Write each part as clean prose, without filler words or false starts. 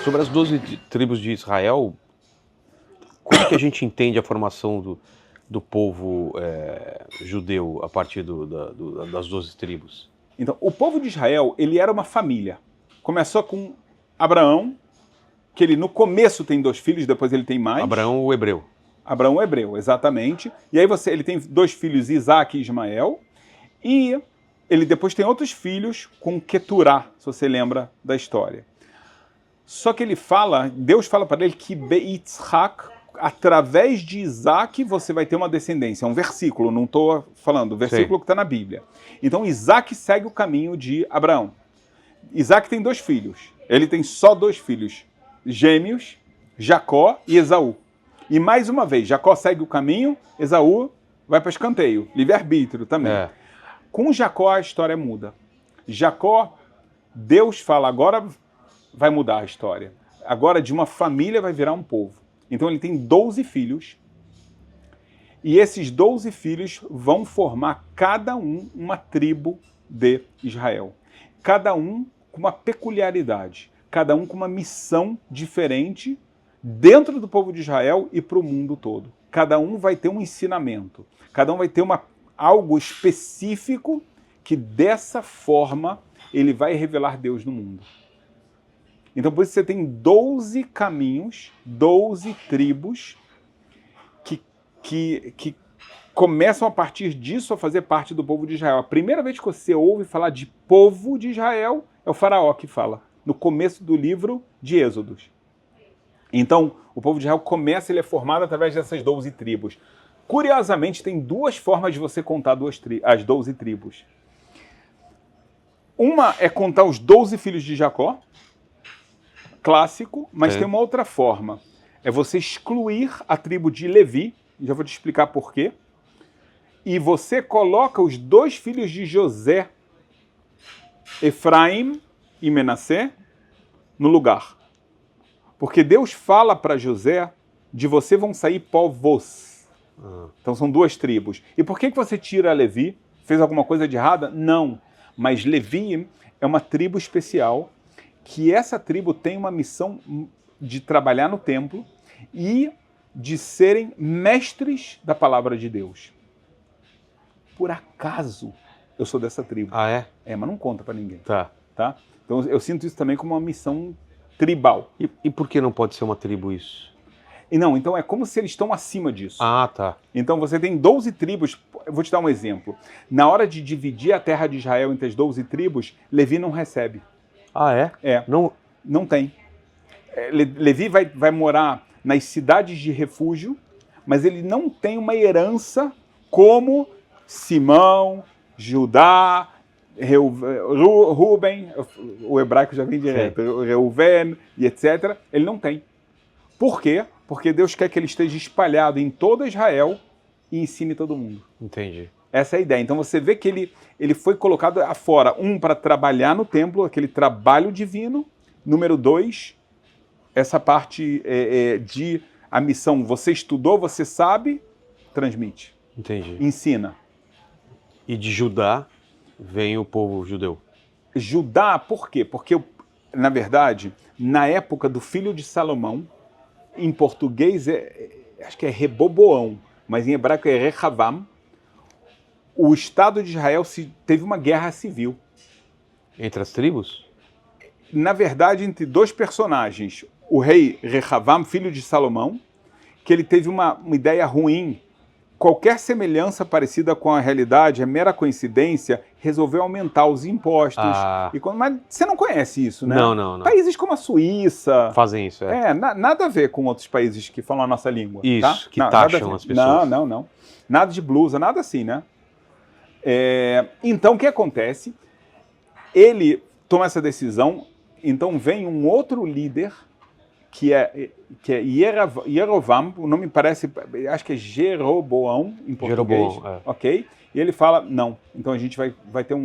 Sobre as 12 tribos de Israel, como que a gente entende a formação do povo judeu a partir das 12 tribos? Então, o povo de Israel, ele era uma família. Começou com Abraão, que ele no começo tem 2 filhos, depois ele tem mais. Abraão, o hebreu. Abraão, o hebreu, exatamente. E aí ele tem 2 filhos, Isaac e Ismael. E ele depois tem outros filhos com Queturá, se você lembra da história. Só que Deus fala para ele que Beitzhak, através de Isaac, você vai ter uma descendência. É um versículo, não estou falando, o versículo que está na Bíblia. Então Isaac segue o caminho de Abraão. Isaac tem 2 filhos. Ele tem só 2 filhos gêmeos, Jacó e Esaú. E mais uma vez, Jacó segue o caminho, Esaú vai para escanteio, livre-arbítrio também. Com Jacó a história muda. Jacó, Deus fala, agora vai mudar a história. Agora de uma família vai virar um povo. Então ele tem 12 filhos. E esses 12 filhos vão formar cada um uma tribo de Israel. Cada um com uma peculiaridade. Cada um com uma missão diferente dentro do povo de Israel e para o mundo todo. Cada um vai ter um ensinamento. Cada um vai ter algo específico que dessa forma ele vai revelar Deus no mundo. Então por isso você tem 12 caminhos, 12 tribos que começam a partir disso a fazer parte do povo de Israel. A primeira vez que você ouve falar de povo de Israel é o faraó que fala, no começo do livro de Êxodos. Então o povo de Israel ele é formado através dessas 12 tribos. Curiosamente, tem 2 formas de você contar as 12 tribos. Uma é contar os 12 filhos de Jacó, clássico, mas tem uma outra forma. É você excluir a tribo de Levi, já vou te explicar por quê, e você coloca os 2 filhos de José, Efraim e Menassé, no lugar. Porque Deus fala para José, de você vão sair povos. Então são 2 tribos. E por que você tira Levi? Fez alguma coisa de errada? Não. Mas Levi é uma tribo especial, que essa tribo tem uma missão de trabalhar no templo e de serem mestres da palavra de Deus. Por acaso eu sou dessa tribo. Ah, é? É, mas não conta para ninguém. Tá. Então eu sinto isso também como uma missão tribal. E por que não pode ser uma tribo isso? E não, então é como se eles estão acima disso. Ah, tá. Então você tem 12 tribos, eu vou te dar um exemplo. Na hora de dividir a terra de Israel entre as 12 tribos, Levi não recebe. Ah, é? É, não tem. Levi vai morar nas cidades de refúgio, mas ele não tem uma herança como Simão, Judá, Ruben, o hebraico já vem direto, Reuven e etc. Ele não tem. Por quê? Porque Deus quer que ele esteja espalhado em todo Israel e ensine todo mundo. Entendi. Essa é a ideia. Então você vê que ele foi colocado afora. Para trabalhar no templo, aquele trabalho divino. Número 2, essa parte de a missão. Você estudou, você sabe, transmite. Entendi. Ensina. E de Judá vem o povo judeu. Judá, por quê? Porque, na verdade, na época do filho de Salomão, em português, acho que é Reboboão, mas em hebraico é Rehavam, o Estado de Israel teve uma guerra civil. Entre as tribos? Na verdade, entre 2 personagens. O rei Rehavam, filho de Salomão, que ele teve uma ideia ruim. Qualquer semelhança parecida com a realidade é mera coincidência, resolveu aumentar os impostos. Mas você não conhece isso, né? Não. Países como a Suíça... Fazem isso, nada a ver com outros países que falam a nossa língua. Isso, tá? que taxam as pessoas. Não. Nada de blusa, nada assim, né? Então, o que acontece? Ele toma essa decisão, então vem um outro líder, que é Yerovam, o nome parece, acho que é Jeroboão em português. Jeroboão, ok? E ele fala, não, então a gente vai ter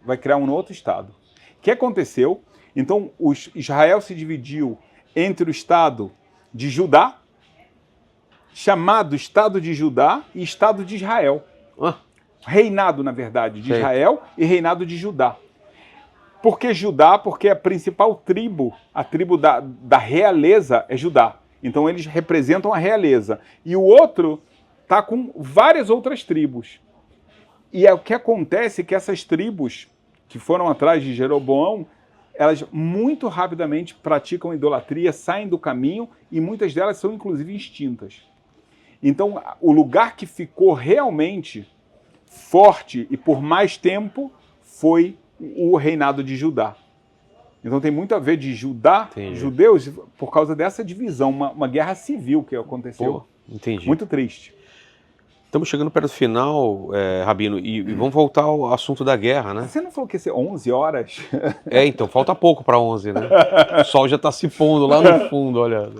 vai criar um outro estado. O que aconteceu? Então Israel se dividiu entre o estado de Judá, chamado Estado de Judá, e Estado de Israel. Reinado, na verdade, de Israel e reinado de Judá. Por que Judá? Porque a principal tribo, a tribo da realeza é Judá. Então eles representam a realeza. E o outro está com várias outras tribos. E o que acontece é que essas tribos que foram atrás de Jeroboão, elas muito rapidamente praticam idolatria, saem do caminho e muitas delas são inclusive extintas. Então o lugar que ficou realmente forte e por mais tempo foi o reinado de Judá. Então tem muito a ver de Judá, Entendi. judeus, por causa dessa divisão, uma guerra civil que aconteceu. Pô, entendi. Muito triste. Estamos chegando perto do final, Rabino, e vamos voltar ao assunto da guerra, né? Você não falou que ia ser 11 horas? Então, falta pouco para 11, né? O sol já está se pondo lá no fundo, olha.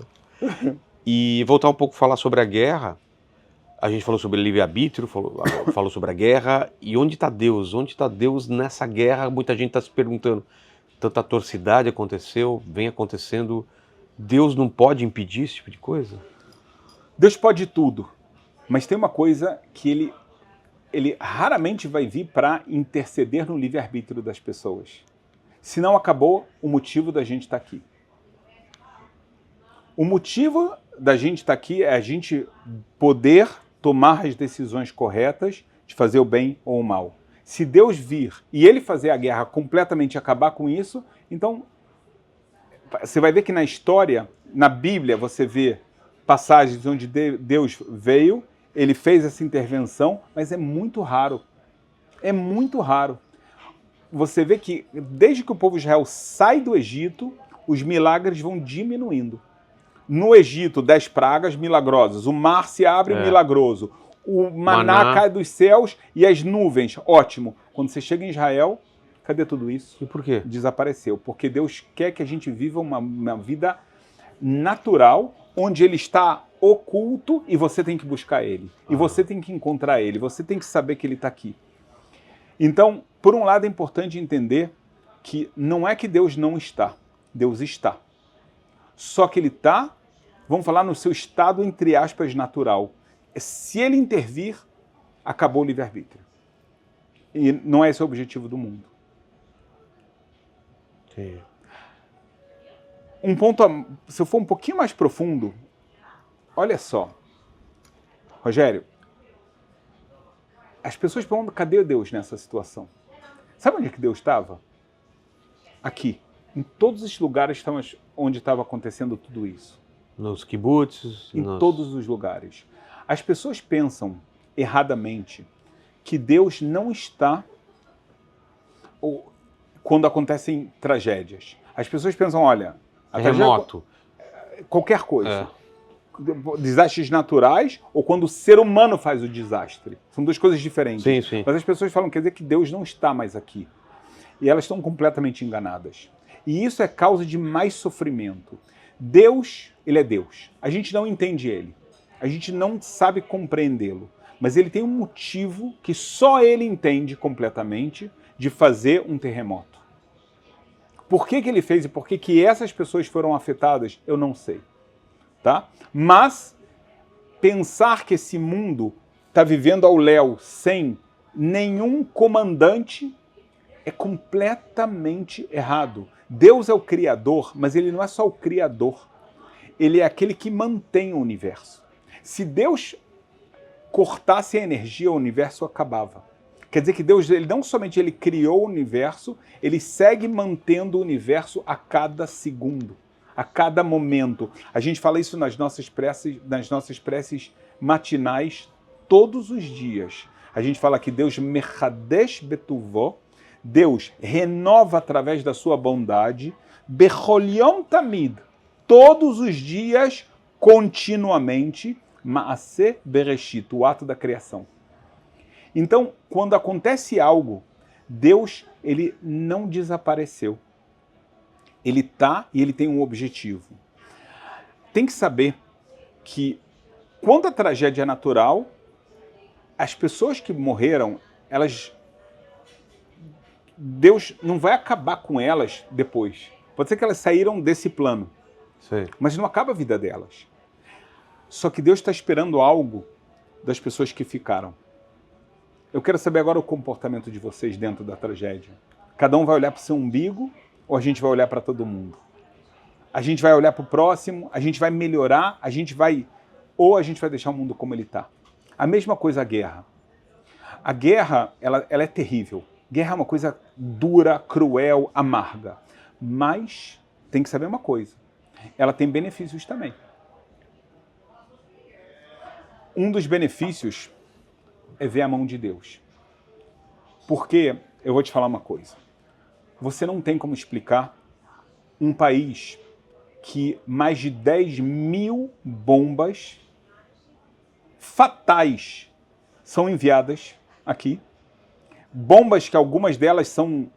E voltar um pouco a falar sobre a guerra. A gente falou sobre livre-arbítrio, falou sobre a guerra. E onde está Deus? Onde está Deus nessa guerra? Muita gente está se perguntando. Tanta atrocidade aconteceu, vem acontecendo. Deus não pode impedir esse tipo de coisa? Deus pode tudo, mas tem uma coisa que ele raramente vai vir para interceder no livre-arbítrio das pessoas. Senão acabou o motivo da gente estar aqui. O motivo da gente estar aqui é a gente poder tomar as decisões corretas de fazer o bem ou o mal. Se Deus vir e ele fazer a guerra completamente acabar com isso, então você vai ver que na história, na Bíblia, você vê passagens onde Deus veio, ele fez essa intervenção, mas é muito raro. É muito raro. Você vê que desde que o povo de Israel sai do Egito, os milagres vão diminuindo. No Egito, 10 pragas milagrosas, o mar se abre milagroso, o maná cai dos céus e as nuvens, ótimo. Quando você chega em Israel, cadê tudo isso? E por quê? Desapareceu, porque Deus quer que a gente viva uma vida natural, onde ele está oculto e você tem que buscar ele. E você tem que encontrar ele, você tem que saber que ele está aqui. Então, por um lado é importante entender que não é que Deus não está, Deus está. Só que ele está, vamos falar no seu estado, entre aspas, natural. Se ele intervir, acabou o livre-arbítrio. E não é esse o objetivo do mundo. Sim. Um ponto, se eu for um pouquinho mais profundo, olha só. Rogério, as pessoas perguntam, cadê Deus nessa situação? Sabe onde é que Deus estava? Aqui. Em todos os lugares onde estava acontecendo tudo isso. Nos kibbutz? Em todos os lugares. As pessoas pensam erradamente que Deus não está quando acontecem tragédias. As pessoas pensam, olha... Terremoto. Qualquer coisa. Desastres naturais ou quando o ser humano faz o desastre. São duas coisas diferentes. Sim, sim. Mas as pessoas falam, quer dizer que Deus não está mais aqui. E elas estão completamente enganadas. E isso é causa de mais sofrimento. Deus, ele é Deus. A gente não entende ele. A gente não sabe compreendê-lo. Mas ele tem um motivo que só ele entende completamente de fazer um terremoto. Por que ele fez e por que essas pessoas foram afetadas, eu não sei. Tá? Mas pensar que esse mundo está vivendo ao léu sem nenhum comandante é completamente errado. Deus é o Criador, mas ele não é só o Criador. Ele é aquele que mantém o universo. Se Deus cortasse a energia, o universo acabava. Quer dizer que Deus, ele não somente ele criou o universo, ele segue mantendo o universo a cada segundo, a cada momento. A gente fala isso nas nossas preces matinais todos os dias. A gente fala que Deus mechadesh betuvó, Deus renova através da sua bondade, bechol yom tamid, todos os dias, continuamente, maaseh bereshit, o ato da criação. Então, quando acontece algo, Deus, ele não desapareceu. Ele está e ele tem um objetivo. Tem que saber que, quando a tragédia é natural, as pessoas que morreram, Deus não vai acabar com elas depois. Pode ser que elas saíram desse plano, Sim. mas não acaba a vida delas. Só que Deus está esperando algo das pessoas que ficaram. Eu quero saber agora o comportamento de vocês dentro da tragédia. Cada um vai olhar para o seu umbigo ou a gente vai olhar para todo mundo? A gente vai olhar para o próximo, a gente vai melhorar, ou a gente vai deixar o mundo como ele está. A mesma coisa a guerra. A guerra, ela é terrível. Guerra é uma coisa dura, cruel, amarga. Mas tem que saber uma coisa. Ela tem benefícios também. Um dos benefícios é ver a mão de Deus. Porque, eu vou te falar uma coisa. Você não tem como explicar um país que mais de 10 mil bombas fatais são enviadas aqui. Bombas que algumas delas são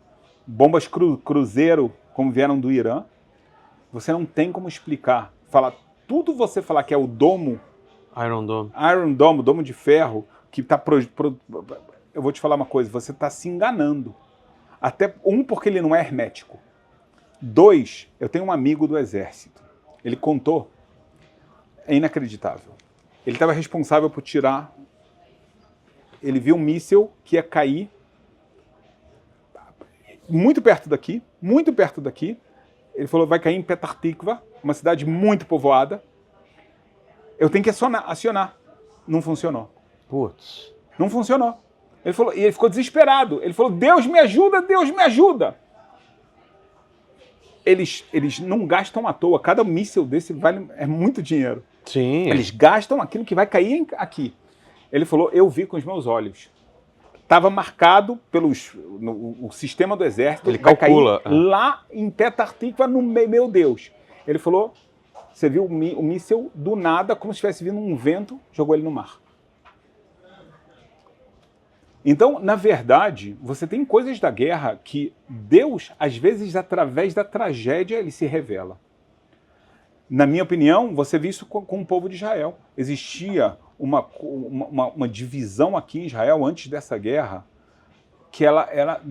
bombas cruzeiro, como vieram do Irã. Você não tem como explicar. Tudo você falar que é o domo, Iron Dome. Iron Dome, domo de ferro, que está... Eu vou te falar uma coisa, você está se enganando. Até, porque ele não é hermético. 2, eu tenho um amigo do exército. Ele contou, é inacreditável. Ele estava responsável por tirar... Ele viu um míssil que ia cair muito perto daqui. Ele falou, vai cair em Petah Tikva, uma cidade muito povoada. Eu tenho que acionar. Não funcionou. Putz. Não funcionou. Ele falou, e ele ficou desesperado. Ele falou, Deus me ajuda, Deus me ajuda. Eles não gastam à toa. Cada míssil desse é muito dinheiro. Sim. Eles gastam aquilo que vai cair aqui. Ele falou, eu vi com os meus olhos. Estava marcado o sistema do exército. Ele calcula. Cair lá em Petah Tikva, no meio, meu Deus. Ele falou, você viu o míssil do nada, como se estivesse vindo um vento, jogou ele no mar. Então, na verdade, você tem coisas da guerra que Deus, às vezes, através da tragédia, ele se revela. Na minha opinião, você viu isso com o povo de Israel. Existia uma divisão aqui em Israel, antes dessa guerra, que ela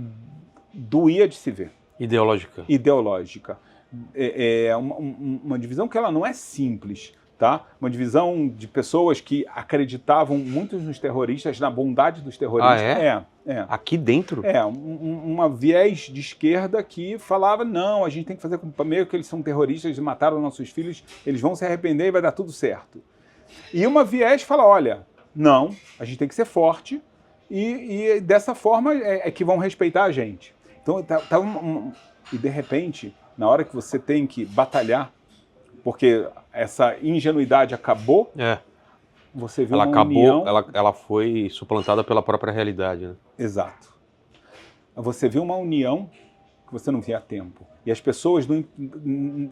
doía de se ver. Ideológica. É uma divisão que ela não é simples. Tá? Uma divisão de pessoas que acreditavam muito nos terroristas, na bondade dos terroristas. Ah, é? Aqui dentro? Uma viés de esquerda que falava, não, a gente tem que fazer com meio que eles são terroristas e mataram nossos filhos, eles vão se arrepender e vai dar tudo certo. E uma viés fala, olha, não, a gente tem que ser forte e dessa forma é que vão respeitar a gente. Então, e de repente, na hora que você tem que batalhar, porque essa ingenuidade acabou, você viu uma união... Ela foi suplantada pela própria realidade, né? Exato. Você viu uma união que você não via há tempo. E as pessoas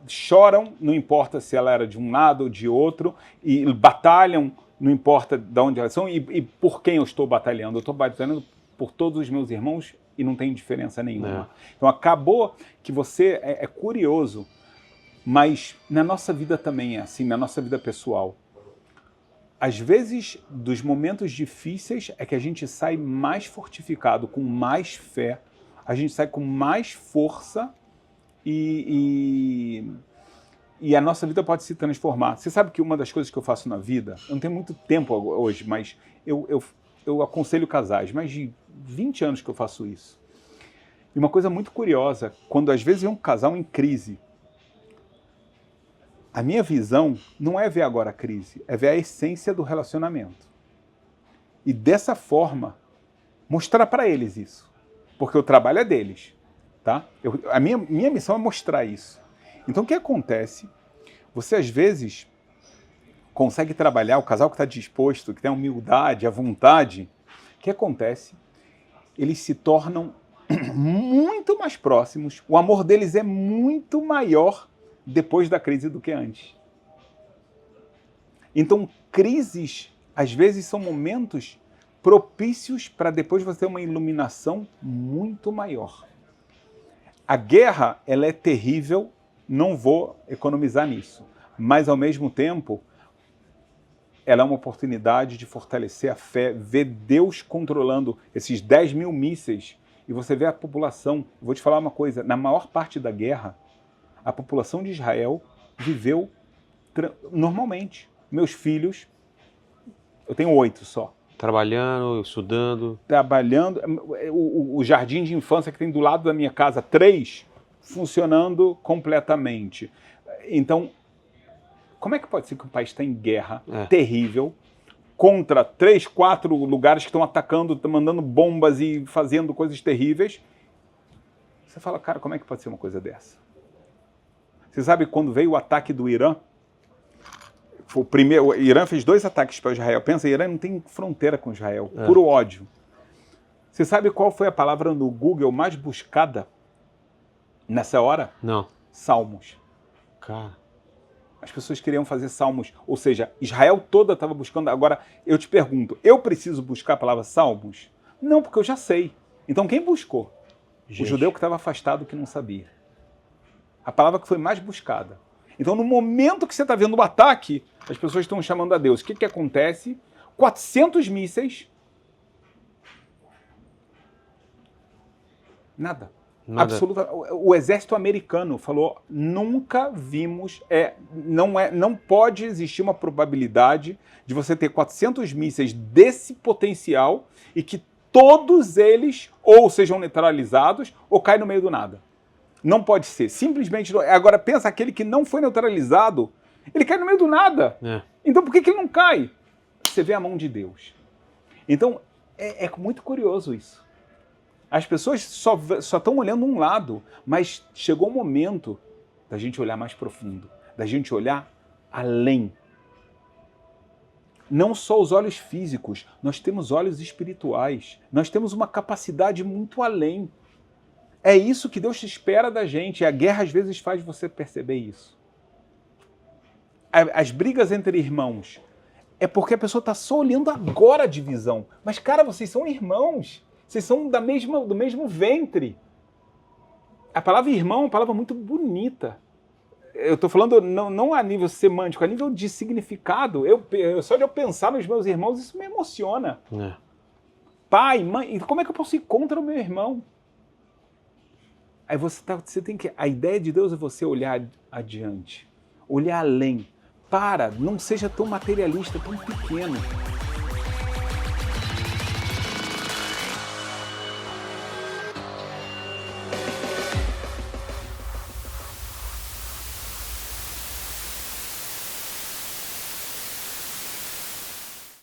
choram, não importa se ela era de um lado ou de outro, e batalham, não importa de onde elas são, e por quem eu estou batalhando. Eu estou batalhando por todos os meus irmãos e não tem diferença nenhuma. Então acabou que você é curioso. Mas na nossa vida também é assim, na nossa vida pessoal. Às vezes, dos momentos difíceis, é que a gente sai mais fortificado, com mais fé, a gente sai com mais força e a nossa vida pode se transformar. Você sabe que uma das coisas que eu faço na vida, eu não tenho muito tempo hoje, mas eu aconselho casais, mais de 20 anos que eu faço isso. E uma coisa muito curiosa, quando às vezes é um casal em crise, a minha visão não é ver agora a crise, é ver a essência do relacionamento. E dessa forma, mostrar para eles isso. Porque o trabalho é deles. Tá? A minha missão é mostrar isso. Então o que acontece? Você às vezes consegue trabalhar, o casal que está disposto, que tem a humildade, a vontade, o que acontece? Eles se tornam muito mais próximos, o amor deles é muito maior depois da crise do que antes. Então, crises, às vezes, são momentos propícios para depois você ter uma iluminação muito maior. A guerra, ela é terrível, não vou economizar nisso, mas, ao mesmo tempo, ela é uma oportunidade de fortalecer a fé, ver Deus controlando esses 10 mil mísseis, e você vê a população. Vou te falar uma coisa, na maior parte da guerra, a população de Israel viveu normalmente. Meus filhos, eu tenho 8 só, Trabalhando, estudando. Trabalhando. O jardim de infância que tem do lado da minha casa, 3, funcionando completamente. Então, como é que pode ser que o país está em guerra terrível contra 3, 4 lugares que estão atacando, mandando bombas e fazendo coisas terríveis? Você fala, cara, como é que pode ser uma coisa dessa? Você sabe quando veio o ataque do Irã? O Irã fez 2 ataques para Israel. Pensa, o Irã não tem fronteira com Israel. Puro ódio. Você sabe qual foi a palavra no Google mais buscada nessa hora? Não. Salmos. Cara. As pessoas queriam fazer salmos. Ou seja, Israel toda estava buscando. Agora, eu te pergunto, eu preciso buscar a palavra salmos? Não, porque eu já sei. Então, quem buscou? Gente. O judeu que estava afastado, que não sabia. A palavra que foi mais buscada. Então, no momento que você está vendo o ataque, as pessoas estão chamando a Deus. O que acontece? 400 mísseis. Nada. Absoluta. O exército americano falou, nunca vimos, não pode existir uma probabilidade de você ter 400 mísseis desse potencial e que todos eles ou sejam neutralizados ou caem no meio do nada. Não pode ser. Simplesmente não. Agora pensa, aquele que não foi neutralizado, ele cai no meio do nada. Então por que ele não cai? Você vê a mão de Deus. Então é muito curioso isso. As pessoas só estão olhando um lado, mas chegou o momento da gente olhar mais profundo, da gente olhar além. Não só os olhos físicos, nós temos olhos espirituais, nós temos uma capacidade muito além. É isso que Deus espera da gente, e a guerra às vezes faz você perceber isso. As brigas entre irmãos, é porque a pessoa está só olhando agora a divisão. Mas, cara, vocês são irmãos. Vocês são do mesmo ventre. A palavra irmão é uma palavra muito bonita. Eu estou falando não a nível semântico, a nível de significado. Só de eu pensar nos meus irmãos, isso me emociona. Pai, mãe, como é que eu posso ir contra o meu irmão? Aí você tem que... A ideia de Deus é você olhar adiante, olhar além. Não seja tão materialista, tão pequeno.